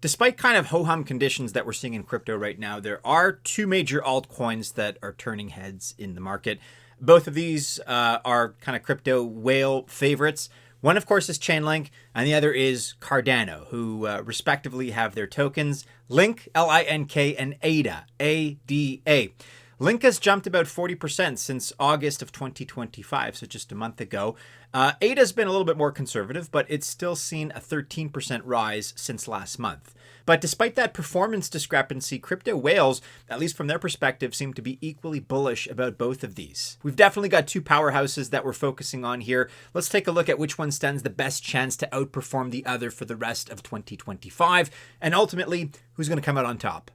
Despite kind of ho-hum conditions that we're seeing in crypto right now, there are two major altcoins that are turning heads in the market. Both of these are kind of crypto whale favorites. One, of course, is Chainlink, and the other is Cardano, who respectively have their tokens LINK, L-I-N-K, and ADA, A-D-A. Link has jumped about 40% since August of 2025, so just a month ago. ADA's been a little bit more conservative, but it's still seen a 13% rise since last month. But despite that performance discrepancy, crypto whales, at least from their perspective, seem to be equally bullish about both of these. We've definitely got two powerhouses that we're focusing on here. Let's take a look at which one stands the best chance to outperform the other for the rest of 2025, and ultimately, who's going to come out on top.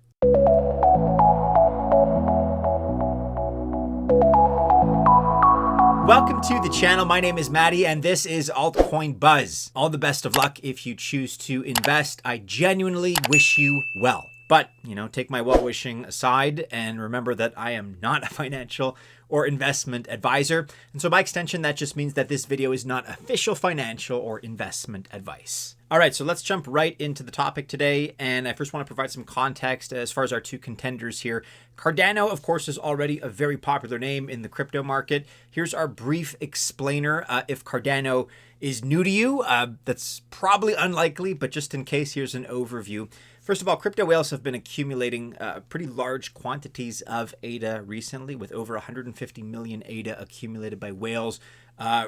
Welcome to the channel. My name is Maddie and this is Altcoin Buzz. All the best of luck if you choose to invest. I genuinely wish you well. But, take my well-wishing aside and remember that I am not a financial or investment advisor. And so by extension, that just means that this video is not official financial or investment advice. All right, so let's jump right into the topic today. And I first want to provide some context as far as our two contenders here. Cardano, of course, is already a very popular name in the crypto market. Here's our brief explainer. If Cardano is new to you, that's probably unlikely, but just in case, here's an overview. First of all, crypto whales have been accumulating pretty large quantities of ADA recently, with over 150 million ADA accumulated by whales,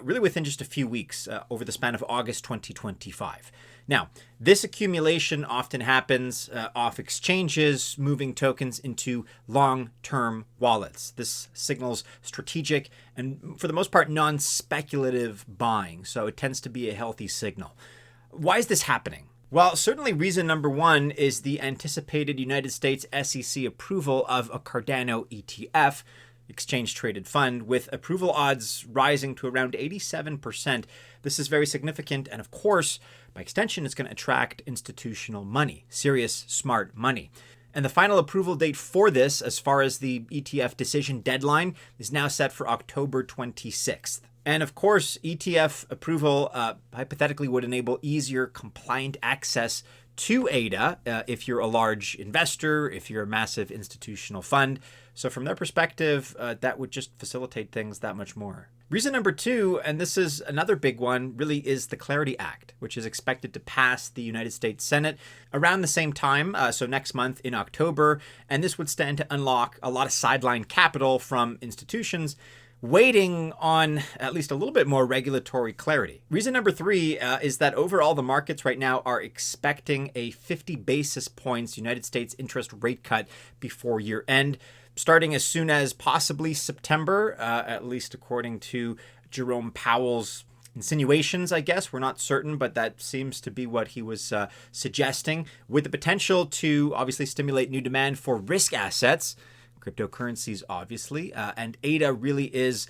really within just a few weeks over the span of August 2025. Now, this accumulation often happens off exchanges, moving tokens into long-term wallets. This signals strategic and, for the most part, non-speculative buying, so it tends to be a healthy signal. Why is this happening? Well, certainly reason number one is the anticipated United States SEC approval of a Cardano ETF, exchange traded fund, with approval odds rising to around 87%. This is very significant, and of course, by extension, it's going to attract institutional money, serious, smart money. And the final approval date for this, as far as the ETF decision deadline, is now set for October 26th. And of course, ETF approval hypothetically would enable easier compliant access to ADA if you're a large investor, if you're a massive institutional fund. So from their perspective, that would just facilitate things that much more. Reason number two, and this is another big one, really is the Clarity Act, which is expected to pass the United States Senate around the same time, so next month in October. And this would stand to unlock a lot of sideline capital from institutions waiting on at least a little bit more regulatory clarity. Reason number three is that overall the markets right now are expecting a 50 basis points United States interest rate cut before year end, starting as soon as possibly September, at least according to Jerome Powell's insinuations, I guess. We're not certain, but that seems to be what he was suggesting, with the potential to obviously stimulate new demand for risk assets, cryptocurrencies, obviously, and ADA really is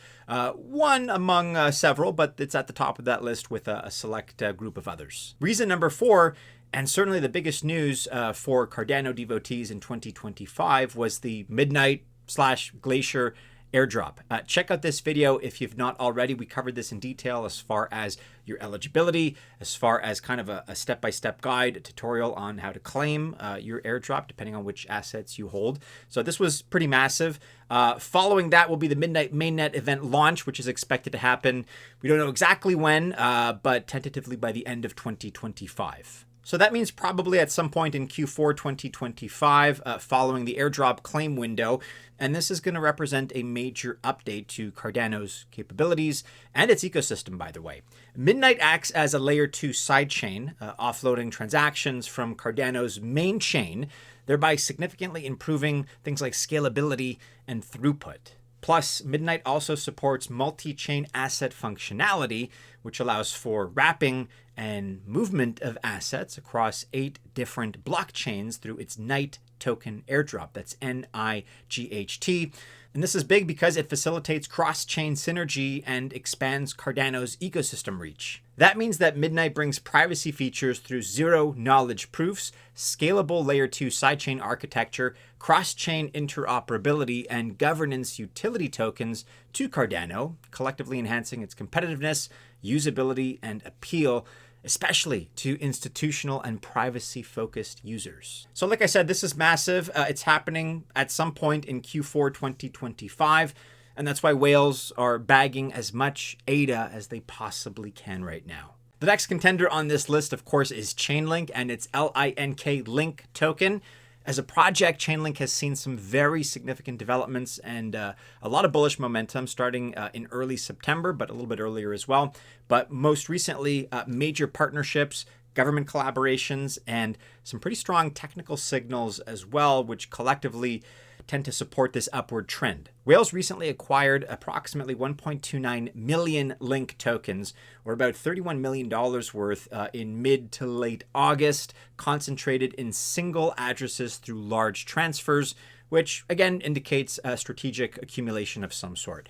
one among several, but it's at the top of that list with a select group of others. Reason number four, and certainly the biggest news for Cardano devotees in 2025, was the Midnight/Glacier airdrop. Check out this video if you've not already. We covered this in detail as far as your eligibility, as far as kind of a step-by-step guide, a tutorial on how to claim your airdrop, depending on which assets you hold. So this was pretty massive. Following that will be the Midnight Mainnet event launch, which is expected to happen, we don't know exactly when, but tentatively by the end of 2025. So that means probably at some point in Q4 2025, following the airdrop claim window. And this is going to represent a major update to Cardano's capabilities and its ecosystem, by the way. Midnight acts as a layer 2 sidechain, offloading transactions from Cardano's main chain, thereby significantly improving things like scalability and throughput. Plus, Midnight also supports multi-chain asset functionality, which allows for wrapping and movement of assets across 8 different blockchains through its Night token airdrop. That's NIGHT. And this is big because it facilitates cross-chain synergy and expands Cardano's ecosystem reach. That means that Midnight brings privacy features through zero-knowledge proofs, scalable Layer 2 sidechain architecture, cross-chain interoperability, and governance utility tokens to Cardano, collectively enhancing its competitiveness, usability, and appeal. especially to institutional and privacy-focused users. So like I said, this is massive. It's happening at some point in Q4 2025, and that's why whales are bagging as much ADA as they possibly can right now. The next contender on this list, of course, is Chainlink and its LINK Link token. As a project, Chainlink has seen some very significant developments and a lot of bullish momentum starting in early September, but a little bit earlier as well. But most recently, major partnerships, government collaborations, and some pretty strong technical signals as well, which collectively tend to support this upward trend. Whales recently acquired approximately 1.29 million Link tokens, or about $31 million worth in mid to late August, concentrated in single addresses through large transfers, which again indicates a strategic accumulation of some sort.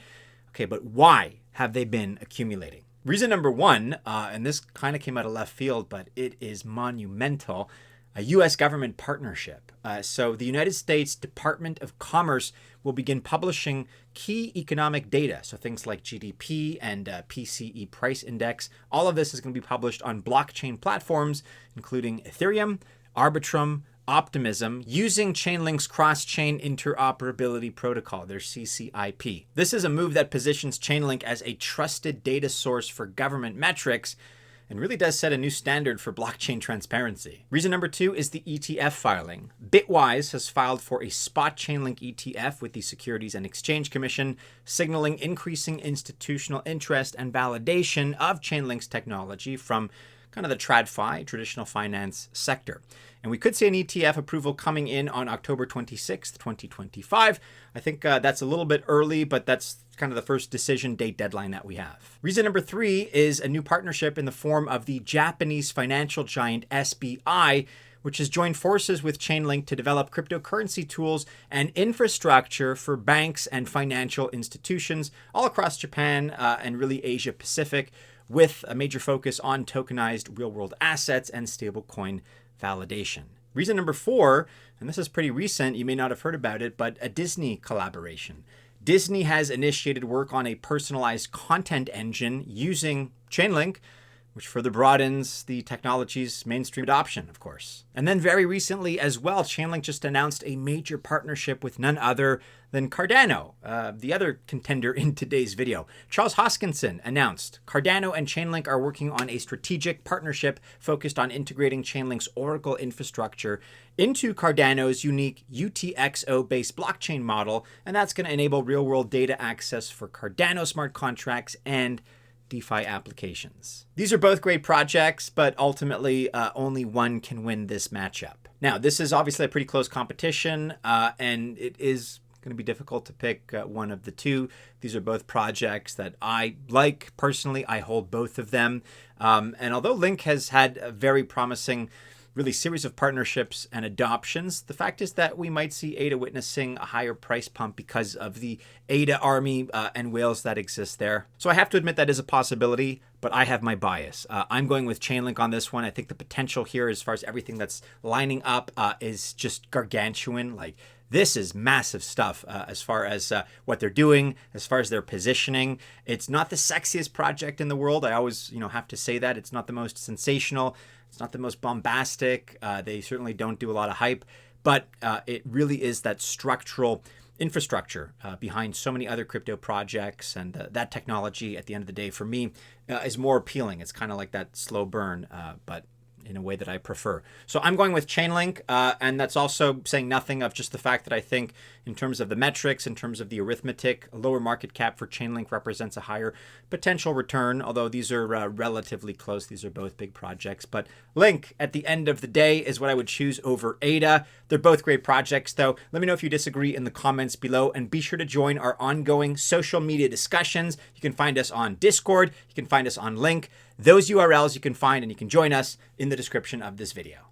Okay, but why have they been accumulating? Reason number one, and this kind of came out of left field, but it is monumental, a U.S. government partnership. So the United States Department of Commerce will begin publishing key economic data. So things like GDP and PCE price index. All of this is going to be published on blockchain platforms, including Ethereum, Arbitrum, Optimism, using Chainlink's cross-chain interoperability protocol, their CCIP. This is a move that positions Chainlink as a trusted data source for government metrics, and really does set a new standard for blockchain transparency. Reason number two is the ETF filing. Bitwise has filed for a spot Chainlink ETF with the Securities and Exchange Commission, signaling increasing institutional interest and validation of Chainlink's technology from kind of the TradFi, traditional finance sector. And we could see an ETF approval coming in on October 26th, 2025. I think that's a little bit early, but that's kind of the first decision date deadline that we have. Reason number three is a new partnership in the form of the Japanese financial giant SBI, which has joined forces with Chainlink to develop cryptocurrency tools and infrastructure for banks and financial institutions all across Japan and really Asia Pacific, with a major focus on tokenized real-world assets and stablecoin validation. Reason number four, and this is pretty recent, you may not have heard about it, but a Disney collaboration. Disney has initiated work on a personalized content engine using Chainlink, which further broadens the technology's mainstream adoption, of course. And then very recently as well, Chainlink just announced a major partnership with none other than Cardano, the other contender in today's video. Charles Hoskinson announced Cardano and Chainlink are working on a strategic partnership focused on integrating Chainlink's Oracle infrastructure into Cardano's unique UTXO-based blockchain model, and that's going to enable real-world data access for Cardano smart contracts and DeFi applications. These are both great projects, but ultimately only one can win this matchup. Now, this is obviously a pretty close competition, and it is going to be difficult to pick one of the two. These are both projects that I like. Personally, I hold both of them. And although Link has had a very promising really series of partnerships and adoptions, the fact is that we might see ADA witnessing a higher price pump because of the ADA army and whales that exist there. So I have to admit that is a possibility, but I have my bias. I'm going with Chainlink on this one. I think the potential here as far as everything that's lining up is just gargantuan. Like, this is massive stuff as far as what they're doing, as far as their positioning. It's not the sexiest project in the world. I always, have to say that. It's not the most sensational. It's not the most bombastic. They certainly don't do a lot of hype, but it really is that structural infrastructure behind so many other crypto projects, and that technology at the end of the day for me is more appealing. It's kind of like that slow burn, but in a way that I prefer. So I'm going with Chainlink, and that's also saying nothing of just the fact that I think in terms of the metrics, in terms of the arithmetic, a lower market cap for Chainlink represents a higher potential return, although these are relatively close. These are both big projects, but Link at the end of the day is what I would choose over ADA. They're both great projects though. Let me know if you disagree in the comments below, and be sure to join our ongoing social media discussions. You can find us on Discord. You can find us on Link. Those URLs you can find, and you can join us in the description of this video.